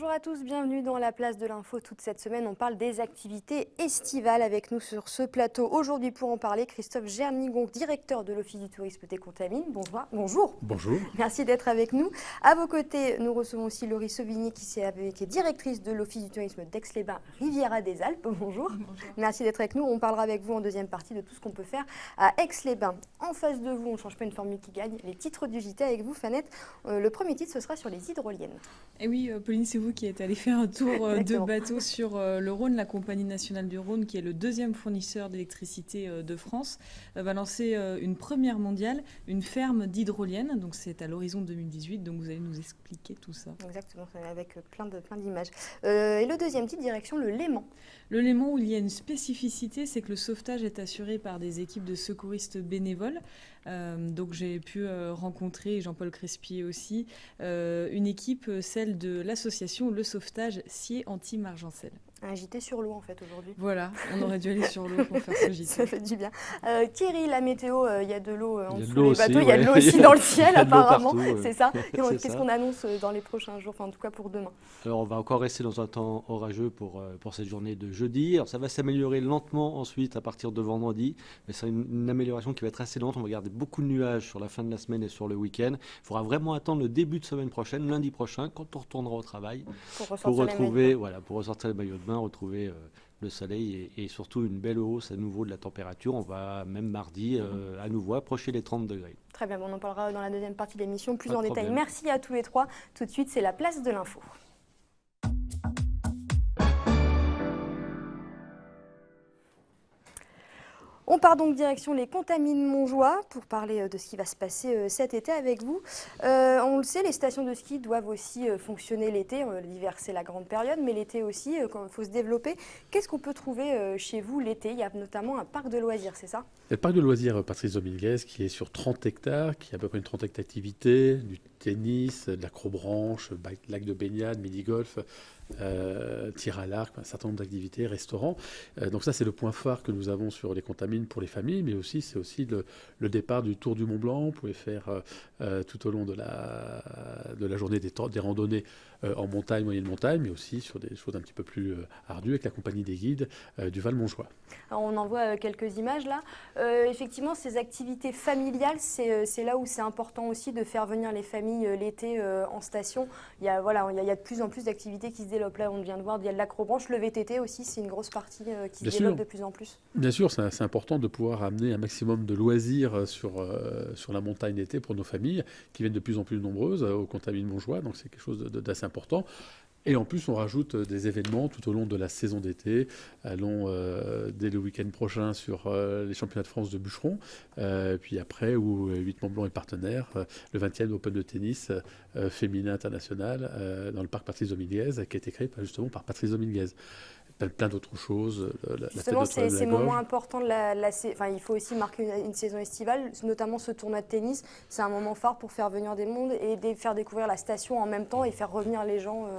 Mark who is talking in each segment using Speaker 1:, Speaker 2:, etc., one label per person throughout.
Speaker 1: Bonjour à tous, bienvenue dans la place de l'info. Toute cette semaine, on parle des activités estivales avec nous sur ce plateau. Aujourd'hui, pour en parler, Christophe Gernigon, directeur de l'Office du tourisme des Contamines. Bonjour.
Speaker 2: Bonjour.
Speaker 1: Merci d'être avec nous. À vos côtés, nous recevons aussi Laurie Sauvigny, qui est directrice de l'Office du tourisme d'Aix-les-Bains, Riviera des Alpes. Bonjour. Merci d'être avec nous. On parlera avec vous en deuxième partie de tout ce qu'on peut faire à Aix-les-Bains. En face de vous, on ne change pas une formule qui gagne. Les titres du JT avec vous, Fanette. Le premier titre, ce sera sur les hydroliennes.
Speaker 3: Et oui, Pauline, c'est vous qui êtes allée faire un tour de bateau sur le Rhône. La Compagnie nationale du Rhône, qui est le deuxième fournisseur d'électricité de France, va lancer une première mondiale, une ferme d'hydroliennes. Donc c'est à l'horizon 2018. Donc vous allez nous expliquer tout ça.
Speaker 1: Exactement, avec plein d'images. Et le deuxième titre, direction le Léman.
Speaker 3: Le Léman, où il y a une spécificité, c'est que le sauvetage est assuré par des équipes de secouristes bénévoles. Donc j'ai pu rencontrer, Jean-Paul Crespier aussi, une équipe, celle de l'association Le Sauvetage Scié Anti-Margencel.
Speaker 1: Un JT sur l'eau en fait aujourd'hui.
Speaker 3: Voilà, on aurait dû aller sur l'eau pour faire ce JT.
Speaker 1: Ça fait du bien. Thierry, la météo, il y a de l'eau en dessous
Speaker 2: des
Speaker 1: les bateaux, il y a de l'eau aussi dans le ciel apparemment, c'est ça. Qu'est-ce qu'on annonce dans les prochains jours, enfin en tout cas pour demain?
Speaker 2: Alors on va encore rester dans un temps orageux pour cette journée de jeudi. Alors ça va s'améliorer lentement ensuite à partir de vendredi, mais c'est une amélioration qui va être assez lente. On va garder beaucoup de nuages sur la fin de la semaine et sur le week-end. Il faudra vraiment attendre le début de semaine prochaine, lundi prochain, quand on retournera au travail, pour ressortir les maillots de bain, retrouver le soleil et surtout une belle hausse à nouveau de la température. On va même mardi à nouveau approcher les 30 degrés.
Speaker 1: Très bien, on en parlera dans la deuxième partie de l'émission plus en détail. Merci à tous les trois. Tout de suite, c'est la place de l'info. On part donc direction les Contamines Montjoie pour parler de ce qui va se passer cet été avec vous. On le sait, les stations de ski doivent aussi fonctionner l'été. L'hiver, c'est la grande période, mais l'été aussi, quand il faut se développer. Qu'est-ce qu'on peut trouver chez vous l'été? Il y a notamment un parc de loisirs, c'est ça?
Speaker 4: Le parc de loisirs Patrice Dominguez, qui est sur 30 hectares, qui a à peu près une trentaine d'activités, du tennis, de l'acrobranche, lac de baignade, mini-golf, tir à l'arc, un certain nombre d'activités, restaurants. Donc ça, c'est le point phare que nous avons sur les Contamines pour les familles, mais aussi c'est aussi le départ du Tour du Mont Blanc. Vous pouvez faire tout au long de la journée des randonnées en montagne, moyenne montagne, mais aussi sur des choses un petit peu plus ardues avec la compagnie des guides du Val-Montjoie.
Speaker 1: Alors on en voit quelques images là. Effectivement, ces activités familiales, c'est là où c'est important aussi de faire venir les familles l'été en station. Il y a de plus en plus d'activités qui se développent. Là, on vient de voir, il y a de l'acrobranche, le VTT aussi, c'est une grosse partie qui se développe de plus en plus.
Speaker 4: Bien sûr, c'est important de pouvoir amener un maximum de loisirs sur la montagne l'été pour nos familles qui viennent de plus en plus nombreuses aux Contamines Montjoie. Donc c'est quelque chose d'assez important. Et en plus, on rajoute des événements tout au long de la saison d'été. Allons dès le week-end prochain sur les championnats de France de bûcherons. Puis après, où 8 Mont Blanc est partenaire, le 20e Open de tennis féminin international dans le parc Patrice Dominguez, qui a été créé justement par Patrice Dominguez. Plein d'autres choses.
Speaker 1: Justement, ces moments importants, il faut aussi marquer une saison estivale, notamment ce tournoi de tennis. C'est un moment phare pour faire venir des mondes et faire découvrir la station en même temps et faire revenir les gens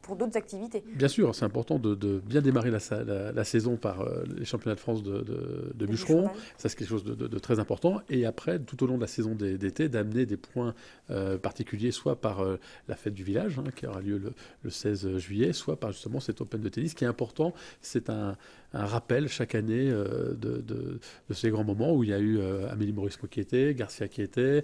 Speaker 1: pour d'autres activités.
Speaker 4: Bien sûr, c'est important de bien démarrer la saison par les championnats de France de bûcherons. Ça, c'est quelque chose de très important. Et après, tout au long de la saison d'été, d'amener des points particuliers, soit par la fête du village, qui aura lieu le 16 juillet, soit par justement cet Open de tennis qui est important. C'est un rappel chaque année de ces grands moments où il y a eu Amélie Mauresmo qui était, Garcia qui était.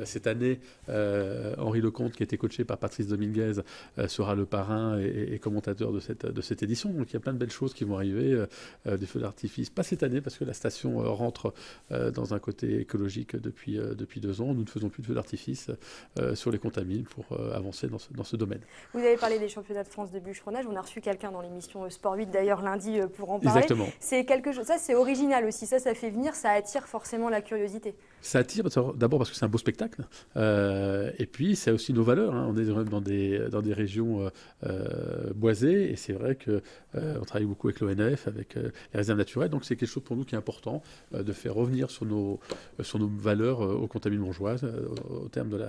Speaker 4: Cette année, Henri Lecomte, qui a été coaché par Patrice Dominguez, sera le parrain et commentateur de cette édition. Donc il y a plein de belles choses qui vont arriver, des feux d'artifice. Pas cette année, parce que la station rentre dans un côté écologique depuis 2 ans. Nous ne faisons plus de feux d'artifice sur les Contamines pour avancer dans ce domaine.
Speaker 1: Vous avez parlé des championnats de France de bûcheronnage. On a reçu quelqu'un dans l'émission Sport 8 d'ailleurs lundi pour en parler.
Speaker 4: Exactement.
Speaker 1: C'est quelque chose, ça c'est original aussi, ça fait venir, ça attire forcément la curiosité.
Speaker 4: Ça attire d'abord parce que c'est un beau spectacle, et puis c'est aussi nos valeurs. On est dans des régions boisées, et c'est vrai qu'on travaille beaucoup avec l'ONF, avec les réserves naturelles, donc c'est quelque chose pour nous qui est important de faire revenir sur nos valeurs aux Contamines Montjoises, au terme de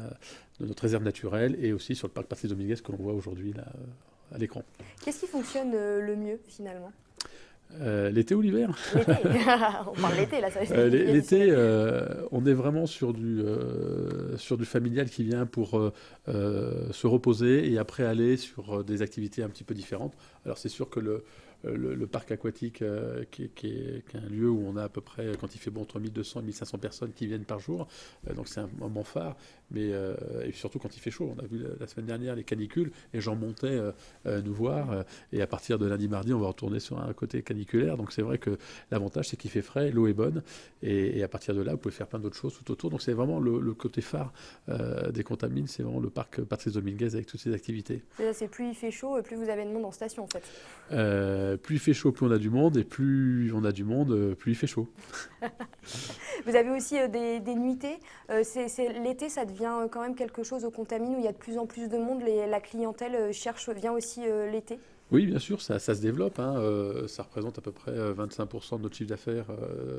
Speaker 4: notre réserve naturelle, et aussi sur le parc Patrice Dominguez que l'on voit aujourd'hui là à l'écran.
Speaker 1: Qu'est-ce qui fonctionne le mieux finalement ?
Speaker 4: L'été ou l'hiver?
Speaker 1: L'été. On parle l'été, là.
Speaker 4: L'été, on est vraiment sur du familial qui vient pour se reposer et après aller sur des activités un petit peu différentes. Alors c'est sûr que le parc aquatique, qui est un lieu où on a à peu près, quand il fait bon, entre 1200 et 1500 personnes qui viennent par jour. Donc c'est un moment phare. Mais et surtout quand il fait chaud. On a vu la semaine dernière les canicules. Les gens montaient nous voir. Et à partir de lundi, mardi, on va retourner sur un côté caniculaire. Donc c'est vrai que l'avantage, c'est qu'il fait frais, l'eau est bonne. Et à partir de là, vous pouvez faire plein d'autres choses tout autour. Donc c'est vraiment le côté phare des Contamines. C'est vraiment le parc Patrice Dominguez avec toutes ses activités.
Speaker 1: C'est plus il fait chaud, plus vous avez de monde en station, en fait.
Speaker 4: Plus il fait chaud, plus on a du monde, et plus on a du monde, plus il fait chaud.
Speaker 1: Vous avez aussi des nuitées. L'été, ça devient quand même quelque chose aux Contamines où il y a de plus en plus de monde. La clientèle vient aussi l'été.
Speaker 4: Oui, bien sûr, ça se développe. Ça représente à peu près 25% de notre chiffre d'affaires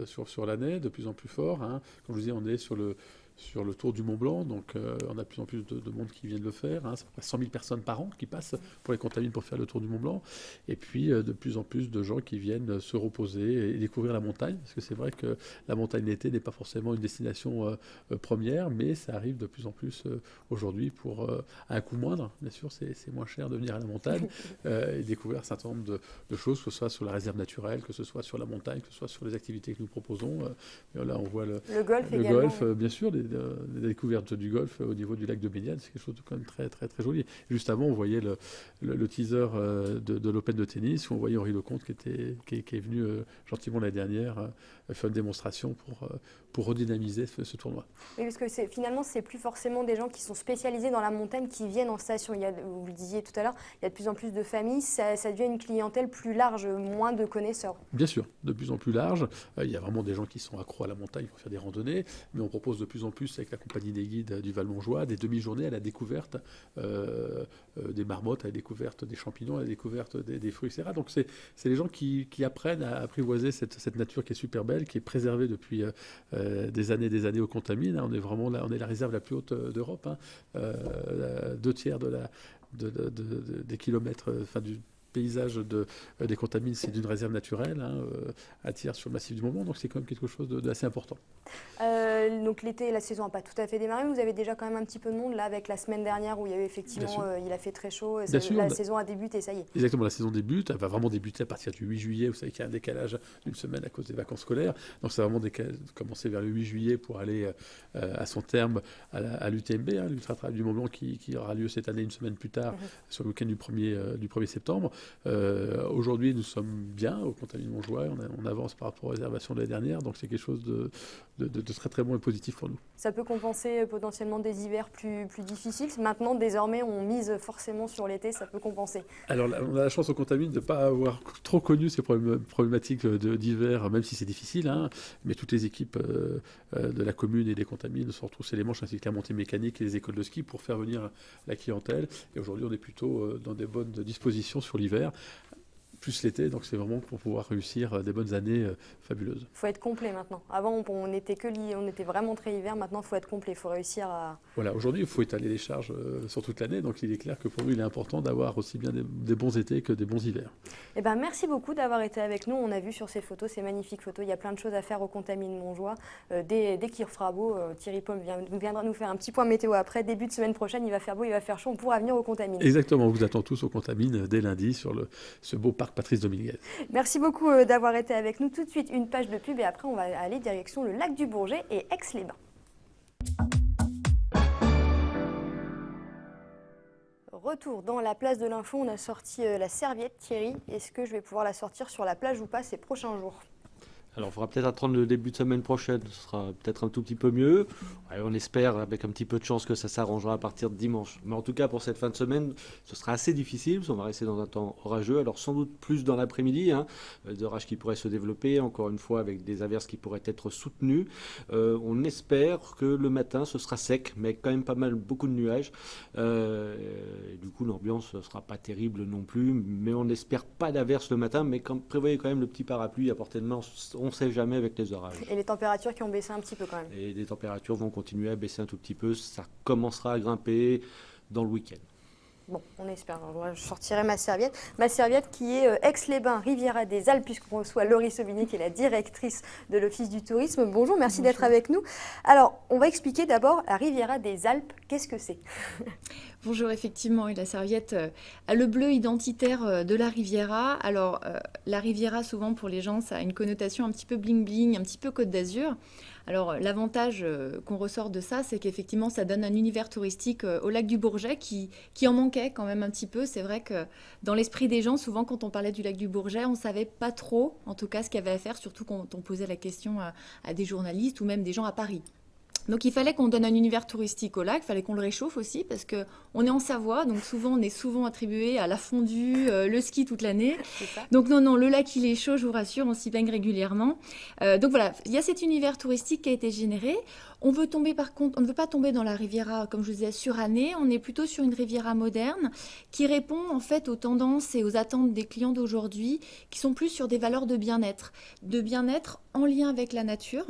Speaker 4: sur l'année, de plus en plus fort. Comme je vous disais, on est sur le tour du Mont Blanc, donc on a de plus en plus de monde qui viennent le faire. C'est à peu près 100 000 personnes par an qui passent pour les Contamines pour faire le tour du Mont Blanc. Et puis de plus en plus de gens qui viennent se reposer et découvrir la montagne, parce que c'est vrai que la montagne l'été n'est pas forcément une destination première, mais ça arrive de plus en plus aujourd'hui à un coût moindre. Bien sûr, c'est moins cher de venir à la montagne et découvrir un certain nombre de choses, que ce soit sur la réserve naturelle, que ce soit sur la montagne, que ce soit sur les activités que nous proposons. Là, on voit le
Speaker 1: golf également.
Speaker 4: Golf, bien sûr, la découverte du golf au niveau du lac de Baignade, c'est quelque chose de quand même très, très, très joli. Juste avant, on voyait le teaser de l'Open de tennis, où on voyait Henri Lecomte qui est venu gentiment l'année dernière faire une démonstration pour redynamiser ce tournoi.
Speaker 1: Oui, parce que finalement, c'est plus forcément des gens qui sont spécialisés dans la montagne qui viennent en station. Vous le disiez tout à l'heure, il y a de plus en plus de familles, ça devient une clientèle plus large, moins de connaisseurs.
Speaker 4: Bien sûr, de plus en plus large. Il y a vraiment des gens qui sont accros à la montagne pour faire des randonnées, mais on propose de plus en plus avec la compagnie des guides du Val-Montjoie des demi-journées à la découverte des marmottes, à la découverte des champignons, à la découverte des fruits, etc. Donc c'est les gens qui apprennent à apprivoiser cette nature qui est super belle, qui est préservée depuis des années aux Contamines. On est vraiment là, on est la réserve la plus haute d'Europe. 2/3 des kilomètres, du paysage des Contamines, c'est d'une réserve naturelle, à tiers sur le massif du Mont Blanc, donc c'est quand même quelque chose d'assez important.
Speaker 1: Donc l'été, la saison n'a pas tout à fait démarré, mais vous avez déjà quand même un petit peu de monde là avec la semaine dernière où il y a eu effectivement, il a fait très chaud, la saison a débuté, ça y est.
Speaker 4: Exactement, la saison débute, elle va vraiment débuter à partir du 8 juillet, vous savez qu'il y a un décalage d'une semaine à cause des vacances scolaires, donc ça va vraiment commencer vers le 8 juillet pour aller à son terme à l'UTMB, l'Ultra Trail du Mont Blanc qui aura lieu cette année une semaine plus tard, sur le week-end du 1er septembre. Aujourd'hui, nous sommes bien au Contamines Montjoie, on avance par rapport aux réservations de l'année dernière, donc c'est quelque chose de très très bon et positif pour nous.
Speaker 1: Ça peut compenser potentiellement des hivers plus difficiles. Maintenant, désormais, on mise forcément sur l'été, ça peut compenser.
Speaker 4: Alors, on a la chance au Contamines de ne pas avoir trop connu ces problématiques d'hiver, même si c'est difficile, mais toutes les équipes de la commune et des Contamines se retrouvent les manches, ainsi que la montée mécanique et les écoles de ski pour faire venir la clientèle. Et aujourd'hui, on est plutôt dans des bonnes dispositions sur l'hiver, plus l'été, donc c'est vraiment pour pouvoir réussir des bonnes années fabuleuses.
Speaker 1: Il faut être complet maintenant. Avant, on était vraiment très hiver. Maintenant, il faut être complet. Il faut réussir à...
Speaker 4: Voilà, aujourd'hui, il faut étaler les charges sur toute l'année. Donc, il est clair que pour nous, il est important d'avoir aussi bien des bons étés que des bons hivers.
Speaker 1: Eh ben, merci beaucoup d'avoir été avec nous. On a vu sur ces photos, ces magnifiques photos, il y a plein de choses à faire au Contamines Montjoie. Dès qu'il fera beau, Thierry Paume viendra nous faire un petit point météo après. Début de semaine prochaine, il va faire beau, il va faire chaud. On pourra venir au Contamines.
Speaker 4: Exactement, on vous attend tous au Contamines dès lundi sur ce beau parc Patrice Dominguez.
Speaker 1: Merci beaucoup d'avoir été avec nous. Tout de suite, une page de pub et après, on va aller direction le lac du Bourget et Aix-les-Bains. Retour dans la place de l'Info, on a sorti la serviette, Thierry. Est-ce que je vais pouvoir la sortir sur la plage ou pas ces prochains jours ?
Speaker 2: Alors, il faudra peut-être attendre le début de semaine prochaine, ce sera peut-être un tout petit peu mieux. Ouais, on espère, avec un petit peu de chance, que ça s'arrangera à partir de dimanche. Mais en tout cas, pour cette fin de semaine, ce sera assez difficile, parce qu'on va rester dans un temps orageux. Alors, sans doute plus dans l'après-midi, des orages qui pourraient se développer, encore une fois, avec des averses qui pourraient être soutenues. On espère que le matin, ce sera sec, mais quand même beaucoup de nuages. Et du coup, l'ambiance ne sera pas terrible non plus, mais on n'espère pas d'averses le matin, mais prévoyez quand même le petit parapluie à portée de main. On ne sait jamais avec les orages.
Speaker 1: Et les températures qui ont baissé un petit peu quand même.
Speaker 2: Et les températures vont continuer à baisser un tout petit peu. Ça commencera à grimper dans le week-end.
Speaker 1: Bon, on espère. Je sortirai ma serviette. Ma serviette qui est Aix-les-Bains, Riviera des Alpes, puisqu'on reçoit Laurie Sauvigné, qui est la directrice de l'Office du tourisme. Bonjour, merci d'être avec nous. Alors, on va expliquer d'abord la Riviera des Alpes. Qu'est-ce que c'est?
Speaker 5: Bonjour, effectivement, et la serviette a le bleu identitaire de la Riviera. Alors, la Riviera, souvent pour les gens, ça a une connotation un petit peu bling-bling, un petit peu Côte d'Azur. Alors, l'avantage qu'on ressort de ça, c'est qu'effectivement, ça donne un univers touristique au lac du Bourget qui en manquait quand même un petit peu. C'est vrai que dans l'esprit des gens, souvent, quand on parlait du lac du Bourget, on ne savait pas trop, en tout cas, ce qu'il y avait à faire, surtout quand on posait la question à des journalistes ou même des gens à Paris. Donc il fallait qu'on donne un univers touristique au lac, il fallait qu'on le réchauffe aussi parce qu'on est en Savoie, donc on est souvent attribué à la fondue, le ski toute l'année. Donc non, le lac il est chaud, je vous rassure, on s'y baigne régulièrement. Donc voilà, il y a cet univers touristique qui a été généré. On ne veut pas tomber dans la Riviera, comme je vous disais, surannée, on est plutôt sur une Riviera moderne qui répond en fait aux tendances et aux attentes des clients d'aujourd'hui qui sont plus sur des valeurs de bien-être en lien avec la nature.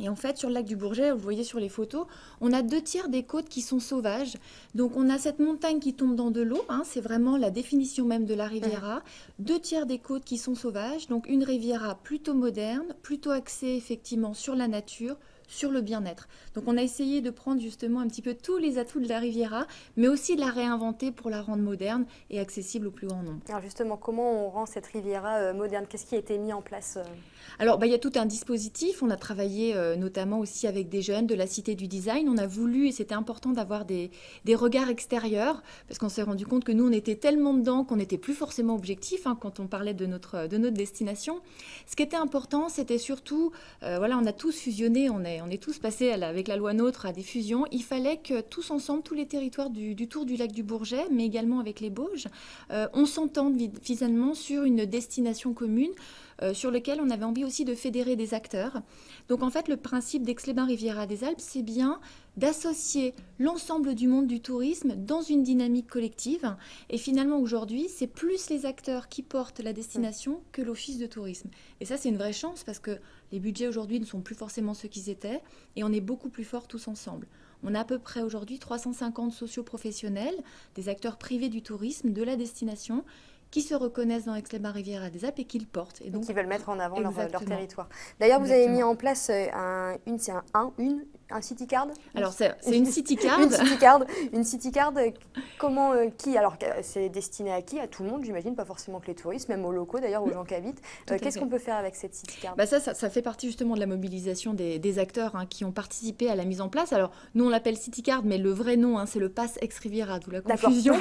Speaker 5: Et en fait, sur le lac du Bourget, vous voyez sur les photos, on a 2/3 des côtes qui sont sauvages. Donc, on a cette montagne qui tombe dans de l'eau. C'est vraiment la définition même de la Riviera. 2/3 des côtes qui sont sauvages. Donc, une Riviera plutôt moderne, plutôt axée effectivement sur la nature, sur le bien-être. Donc, on a essayé de prendre justement un petit peu tous les atouts de la Riviera, mais aussi de la réinventer pour la rendre moderne et accessible au plus grand nombre.
Speaker 1: Alors justement, comment on rend cette Riviera moderne? Qu'est-ce qui a été mis en place
Speaker 5: Alors, il y a tout un dispositif. On a travaillé notamment aussi avec des jeunes de la Cité du Design. On a voulu, et c'était important d'avoir des regards extérieurs, parce qu'on s'est rendu compte que nous, on était tellement dedans qu'on n'était plus forcément objectif quand on parlait de notre destination. Ce qui était important, c'était surtout, on a tous fusionné, on est tous passés avec la loi NOTRe à des fusions. Il fallait que tous ensemble, tous les territoires du tour du lac du Bourget, mais également avec les Bauges, on s'entende finalement sur une destination commune sur lequel on avait envie aussi de fédérer des acteurs. Donc en fait, le principe d'Aix-les-Bains Riviera des Alpes, c'est bien d'associer l'ensemble du monde du tourisme dans une dynamique collective. Et finalement, aujourd'hui, c'est plus les acteurs qui portent la destination que l'office de tourisme. Et ça, c'est une vraie chance parce que les budgets aujourd'hui ne sont plus forcément ceux qu'ils étaient et on est beaucoup plus forts tous ensemble. On a à peu près aujourd'hui 350 socio-professionnels, des acteurs privés du tourisme, de la destination, qui se reconnaissent dans Aix-les-Bains Riviera des Alpes et qui le portent. Et donc,
Speaker 1: qui veulent mettre en avant leur territoire. D'ailleurs, vous avez mis en place un city card.
Speaker 5: Alors, c'est une city card.
Speaker 1: Une city card, comment, alors, c'est destiné à qui? À tout le monde, j'imagine, pas forcément que les touristes, même aux locaux, d'ailleurs, aux gens qui habitent. Qu'est-ce qu'on peut faire avec cette city card?
Speaker 5: Ça fait partie justement de la mobilisation des acteurs qui ont participé à la mise en place. Alors, nous, on l'appelle city card, mais le vrai nom, c'est le Pass Aix-Riviera, d'où la confusion.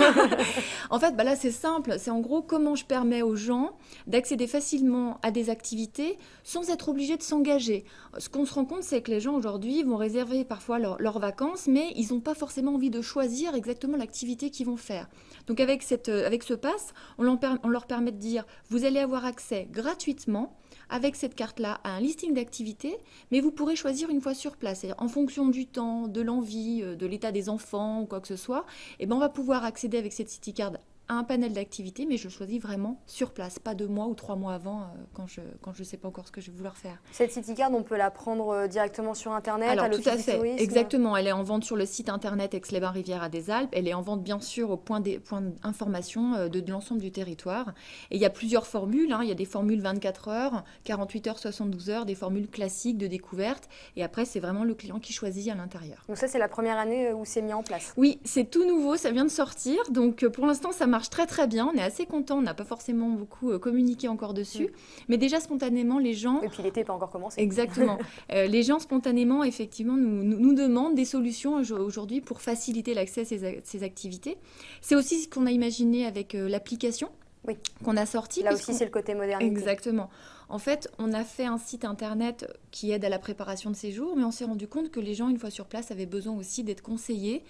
Speaker 5: En fait, là, c'est simple. C'est en gros comment je permets aux gens d'accéder facilement à des activités sans être obligés de s'engager. Ce qu'on se rend compte, c'est que les gens aujourd'hui vont réserver parfois leurs vacances, mais ils n'ont pas forcément envie de choisir exactement l'activité qu'ils vont faire. Donc avec ce pass, on leur permet de dire « vous allez avoir accès gratuitement » avec cette carte-là à un listing d'activités, mais vous pourrez choisir une fois sur place. En fonction du temps, de l'envie, de l'état des enfants ou quoi que ce soit, on va pouvoir accéder avec cette city card à un panel d'activités, mais je choisis vraiment sur place, pas 2 mois ou 3 mois avant quand je ne sais pas encore ce que je vais vouloir faire.
Speaker 1: Cette city card, on peut la prendre directement sur Internet,
Speaker 5: alors,
Speaker 1: à l'Office du tourisme?
Speaker 5: Exactement, elle est en vente sur le site internet Aix-les-Bains Riviera des Alpes, elle est en vente bien sûr au point d'information de l'ensemble du territoire. Et il y a plusieurs formules, il y a des formules 24 heures, 48 heures, 72 heures, des formules classiques de découverte, et après c'est vraiment le client qui choisit à l'intérieur.
Speaker 1: Donc ça, c'est la première année où c'est mis en place?
Speaker 5: Oui, c'est tout nouveau, ça vient de sortir, donc pour l'instant ça marche très très bien, on est assez contents, on n'a pas forcément beaucoup communiqué encore dessus, mais déjà spontanément les gens...
Speaker 1: Et puis l'été n'est pas encore commencé.
Speaker 5: Exactement. Les gens spontanément effectivement nous demandent des solutions aujourd'hui pour faciliter l'accès à ces activités. C'est aussi ce qu'on a imaginé avec l'application qu'on a sortie.
Speaker 1: Là aussi c'est le côté modernité.
Speaker 5: Exactement. En fait, on a fait un site internet qui aide à la préparation de séjour, mais on s'est rendu compte que les gens, une fois sur place, avaient besoin aussi d'être conseillés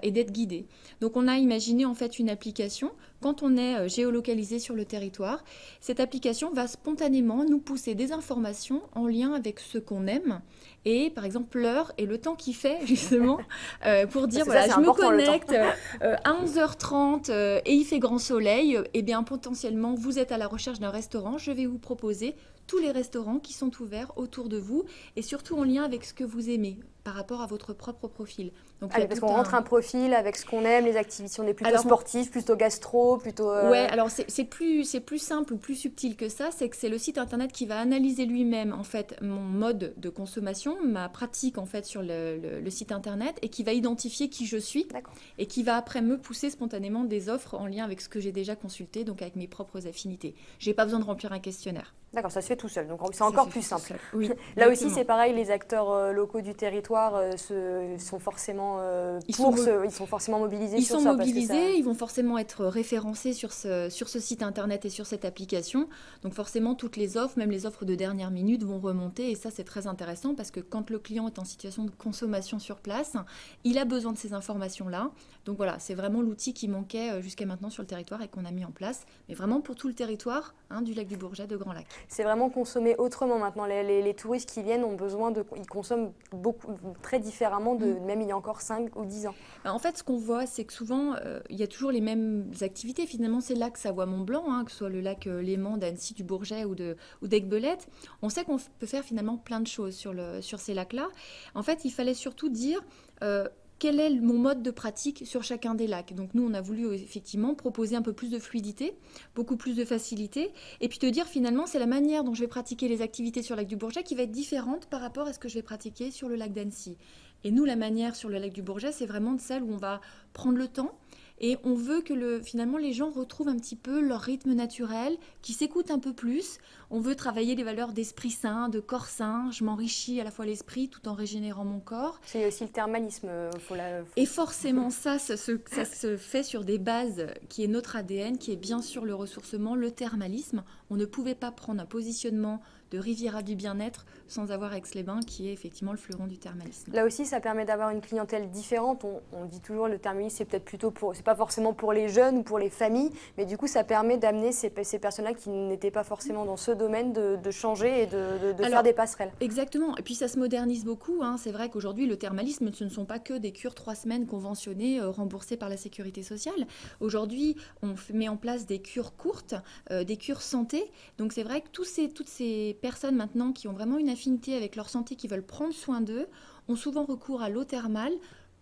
Speaker 5: et d'être guidés. Donc, on a imaginé en fait une application. Quand on est géolocalisé sur le territoire, cette application va spontanément nous pousser des informations en lien avec ce qu'on aime et, par exemple, l'heure et le temps qu'il fait, justement, pour dire, voilà, je me connecte à 11h30 et il fait grand soleil, et bien, potentiellement, vous êtes à la recherche d'un restaurant, je vais vous proposer tous les restaurants qui sont ouverts autour de vous et surtout en lien avec ce que vous aimez. par rapport à votre propre profil. Donc,
Speaker 1: parce qu'on rentre un profil avec ce qu'on aime, les activités, on est plutôt sportif, plutôt gastro, plutôt...
Speaker 5: Ouais, alors c'est plus simple ou plus subtil que ça, c'est que c'est le site internet qui va analyser lui-même en fait mon mode de consommation, ma pratique en fait sur le site internet et qui va identifier qui je suis et qui va après me pousser spontanément des offres en lien avec ce que j'ai déjà consulté, donc avec mes propres affinités. J'ai pas besoin de remplir un questionnaire.
Speaker 1: D'accord, ça se fait tout seul, donc c'est encore plus simple.
Speaker 5: Oui,
Speaker 1: là aussi, c'est pareil, les acteurs locaux du territoire sont forcément ils sont forcément mobilisés
Speaker 5: sur ça. Ils sont
Speaker 1: mobilisés,
Speaker 5: ils vont forcément être référencés sur ce site internet et sur cette application. Donc forcément, toutes les offres, même les offres de dernière minute, vont remonter. Et ça, c'est très intéressant parce que quand le client est en situation de consommation sur place, il a besoin de ces informations-là. Donc voilà, c'est vraiment l'outil qui manquait jusqu'à maintenant sur le territoire et qu'on a mis en place. Mais vraiment pour tout le territoire du lac du Bourget, de Grand Lac.
Speaker 1: C'est vraiment consommer autrement maintenant. Les touristes qui viennent ont besoin ils consomment très différemment même il y a encore 5 ou 10 ans.
Speaker 5: En fait, ce qu'on voit, c'est que souvent, il y a toujours les mêmes activités. Finalement, c'est le lac Savoie-Mont-Blanc, que ce soit le lac Léman, d'Annecy, du Bourget ou d'Aiguebelette. On sait qu'on peut faire finalement plein de choses sur ces lacs-là. En fait, il fallait surtout dire... quel est mon mode de pratique sur chacun des lacs. Donc nous, on a voulu effectivement proposer un peu plus de fluidité, beaucoup plus de facilité, et puis te dire finalement, c'est la manière dont je vais pratiquer les activités sur le lac du Bourget qui va être différente par rapport à ce que je vais pratiquer sur le lac d'Annecy. Et nous, la manière sur le lac du Bourget, c'est vraiment de celle où on va prendre le temps, et on veut que finalement les gens retrouvent un petit peu leur rythme naturel, qu'ils s'écoutent un peu plus. On veut travailler les valeurs d'esprit sain, de corps sain. Je m'enrichis à la fois l'esprit tout en régénérant mon corps.
Speaker 1: C'est aussi le thermalisme.
Speaker 5: Et forcément, ça se fait sur des bases qui est notre ADN, qui est bien sûr le ressourcement, le thermalisme. On ne pouvait pas prendre un positionnement de Riviera du bien-être sans avoir Aix-les-Bains qui est effectivement le fleuron du thermalisme.
Speaker 1: Là aussi, ça permet d'avoir une clientèle différente. On dit toujours le thermalisme, c'est peut-être plutôt c'est pas forcément pour les jeunes ou pour les familles, mais du coup, ça permet d'amener ces personnes-là qui n'étaient pas forcément dans ce domaine de changer et de faire des passerelles.
Speaker 5: Exactement. Et puis ça se modernise beaucoup. C'est vrai qu'aujourd'hui, le thermalisme, ce ne sont pas que des cures 3 semaines conventionnées, remboursées par la sécurité sociale. Aujourd'hui, on met en place des cures courtes, des cures santé. Donc c'est vrai que toutes ces personnes maintenant qui ont vraiment une affinité avec leur santé, qui veulent prendre soin d'eux, ont souvent recours à l'eau thermale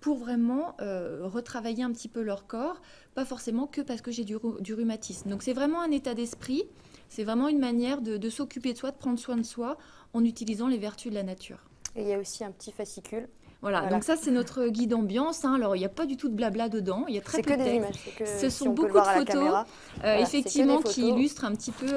Speaker 5: pour vraiment retravailler un petit peu leur corps, pas forcément que parce que j'ai du rhumatisme. Donc c'est vraiment un état d'esprit, c'est vraiment une manière de s'occuper de soi, de prendre soin de soi en utilisant les vertus de la nature.
Speaker 1: Et il y a aussi un petit fascicule.
Speaker 5: Voilà, donc ça c'est notre guide ambiance. Alors il n'y a pas du tout de blabla dedans, il y a très peu de texte. Ce sont beaucoup de photos, effectivement, qui illustrent un petit peu...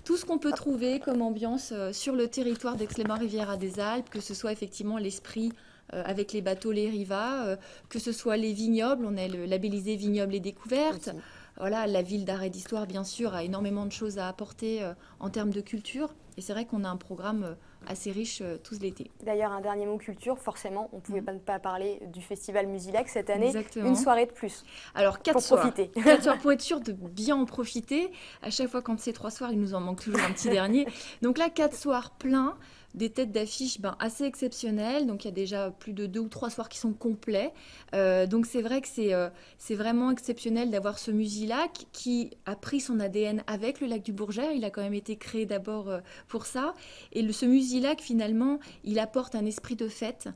Speaker 5: tout ce qu'on peut trouver comme ambiance sur le territoire d'Aix-les-Bains Riviera des Alpes, que ce soit effectivement l'esprit avec les bateaux, les rivas, que ce soit les vignobles, on est labellisé vignobles et découvertes. Okay. Voilà, la ville d'art et d'histoire, bien sûr, a énormément de choses à apporter en termes de culture. Et c'est vrai qu'on a un programme assez riche tout l'été.
Speaker 1: D'ailleurs, un dernier mot culture, forcément, on ne pouvait pas parler du festival Musilac cette année.
Speaker 5: Exactement.
Speaker 1: Une soirée de plus.
Speaker 5: Alors, 4 soirs. Profiter. 4 soirs pour être sûr de bien en profiter. À chaque fois, quand c'est 3 soirs, il nous en manque toujours un petit dernier. Donc là, 4 soirs pleins. Des têtes d'affiche assez exceptionnelles. Donc, il y a déjà plus de 2 ou 3 soirs qui sont complets. Donc, c'est vrai que c'est vraiment exceptionnel d'avoir ce Musilac qui a pris son ADN avec le lac du Bourget. Il a quand même été créé d'abord pour ça. Et ce Musilac, finalement, il apporte un esprit de fête.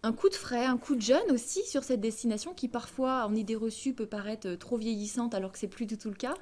Speaker 5: Un coup de frais, un coup de jeune aussi sur cette destination qui parfois, en idée reçue, peut paraître trop vieillissante alors que c'est plus du tout le cas.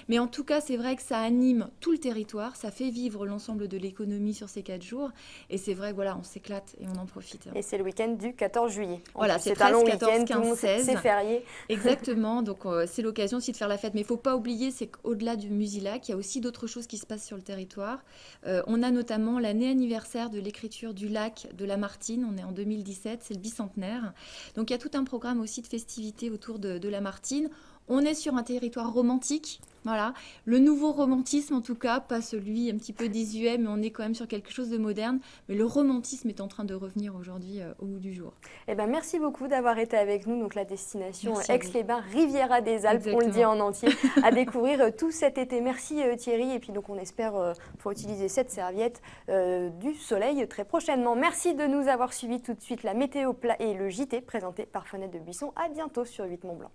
Speaker 5: Mais en tout cas, c'est vrai que ça anime tout le territoire, ça fait vivre l'ensemble de l'économie sur ces 4 jours. Et c'est vrai que voilà, on s'éclate et on en profite.
Speaker 1: Et c'est le week-end du 14 juillet.
Speaker 5: Voilà, c'est un long 14, week-end, 15, 16.
Speaker 1: C'est férié.
Speaker 5: Exactement, donc c'est l'occasion aussi de faire la fête. Mais il ne faut pas oublier, c'est qu'au-delà du Musilac, il y a aussi d'autres choses qui se passent sur le territoire. On a notamment l'année anniversaire de l'écriture du lac de Lamartine, on est en 2017. C'est le bicentenaire. Donc il y a tout un programme aussi de festivités autour de Lamartine. On est sur un territoire romantique, voilà. Le nouveau romantisme en tout cas, pas celui un petit peu désuet, mais on est quand même sur quelque chose de moderne. Mais le romantisme est en train de revenir aujourd'hui au bout du jour.
Speaker 1: Eh ben, merci beaucoup d'avoir été avec nous. Donc la destination Aix-les-Bains, Riviera des Alpes, exactement. On le dit en entier, à découvrir tout cet été. Merci Thierry. Et puis donc on espère pouvoir utiliser cette serviette du soleil très prochainement. Merci de nous avoir suivis. Tout de suite la météo et le JT présenté par Fenêtre de Buisson. À bientôt sur 8 Mont Blanc.